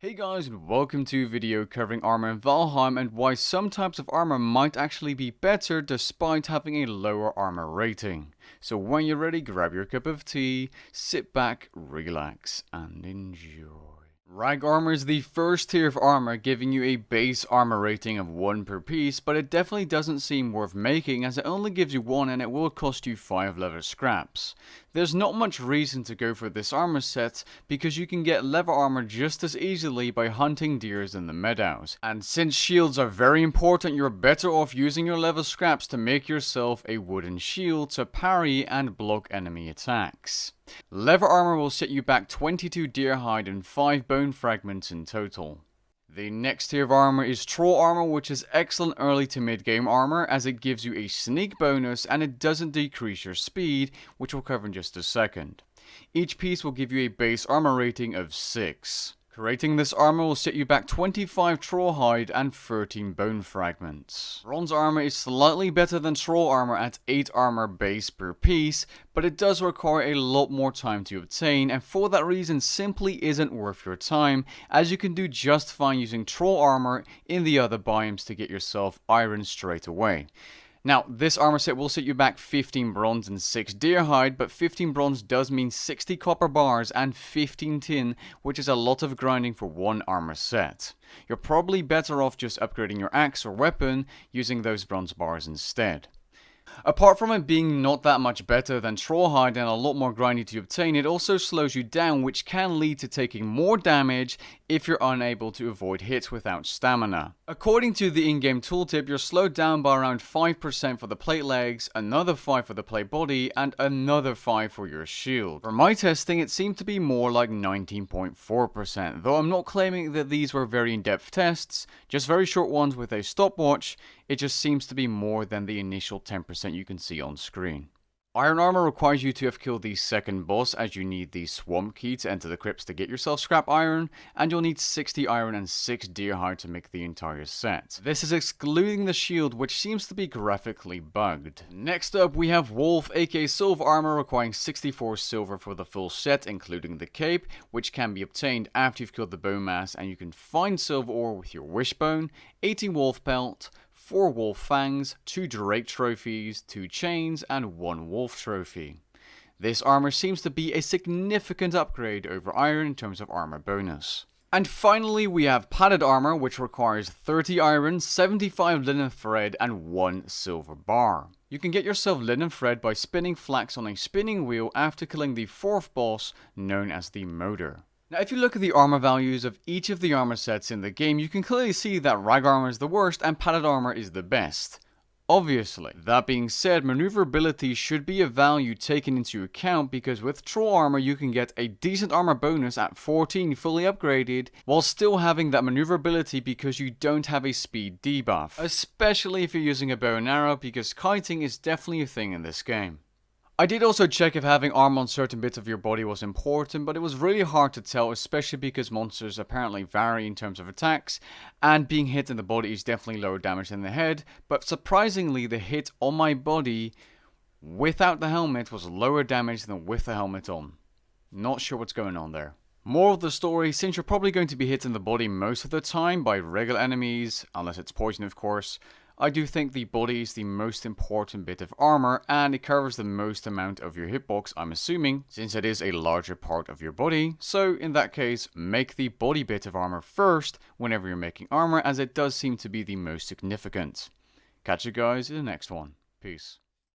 Hey guys, and welcome to a video covering armor in Valheim and why some types of armor might actually be better despite having a lower armor rating. So when you're ready, grab your cup of tea, sit back, relax, and enjoy. Rag armor is the first tier of armor, giving you a base armor rating of 1 per piece, but it definitely doesn't seem worth making as it only gives you 1 and it will cost you 5 leather scraps. There's not much reason to go for this armor set because you can get leather armor just as easily by hunting deers in the meadows. And since shields are very important, you're better off using your leather scraps to make yourself a wooden shield to parry and block enemy attacks. Leather armor will set you back 22 deer hide and 5 bone fragments in total. The next tier of armor is troll armor, which is excellent early to mid game armor as it gives you a sneak bonus and it doesn't decrease your speed, which we'll cover in just a second. Each piece will give you a base armor rating of 6. Creating this armor will set you back 25 troll hide and 13 bone fragments. Bronze armor is slightly better than troll armor at 8 armor base per piece, but it does require a lot more time to obtain, and for that reason simply isn't worth your time, as you can do just fine using troll armor in the other biomes to get yourself iron straight away. Now, this armor set will set you back 15 bronze and 6 deer hide, but 15 bronze does mean 60 copper bars and 15 tin, which is a lot of grinding for one armor set. You're probably better off just upgrading your axe or weapon using those bronze bars instead. Apart from it being not that much better than troll hide and a lot more grindy to obtain, it also slows you down, which can lead to taking more damage if you're unable to avoid hits without stamina. According to the in-game tooltip, you're slowed down by around 5% for the plate legs, another 5 for the plate body, and another 5 for your shield. For my testing, it seemed to be more like 19.4%, though I'm not claiming that these were very in-depth tests, just very short ones with a stopwatch. It just seems to be more than the initial 10% you can see on screen. Iron armor requires you to have killed the second boss, as you need the swamp key to enter the crypts to get yourself scrap iron, and you'll need 60 iron and 6 deer hide to make the entire set. This is excluding the shield, which seems to be graphically bugged. Next up we have wolf, aka silver armor, requiring 64 silver for the full set, including the cape, which can be obtained after you've killed the bone mass, and you can find silver ore with your wishbone, 80 wolf pelt, 4 wolf fangs, 2 Drake trophies, 2 chains, and 1 wolf trophy. This armor seems to be a significant upgrade over iron in terms of armor bonus. And finally we have padded armor, which requires 30 iron, 75 linen thread, and 1 silver bar. You can get yourself linen thread by spinning flax on a spinning wheel after killing the 4th boss, known as the Motor. Now, if you look at the armor values of each of the armor sets in the game, you can clearly see that rag armor is the worst and padded armor is the best. Obviously. That being said, maneuverability should be a value taken into account because with troll armor you can get a decent armor bonus at 14 fully upgraded while still having that maneuverability because you don't have a speed debuff. Especially if you're using a bow and arrow, because kiting is definitely a thing in this game. I did also check if having armor on certain bits of your body was important, but it was really hard to tell, especially because monsters apparently vary in terms of attacks, and being hit in the body is definitely lower damage than the head, but surprisingly the hit on my body without the helmet was lower damage than with the helmet on. Not sure what's going on there. Moral of the story, since you're probably going to be hit in the body most of the time by regular enemies, unless it's poison of course, I do think the body is the most important bit of armor and it covers the most amount of your hitbox, I'm assuming, since it is a larger part of your body. So in that case, make the body bit of armor first whenever you're making armor, as it does seem to be the most significant. Catch you guys in the next one. Peace.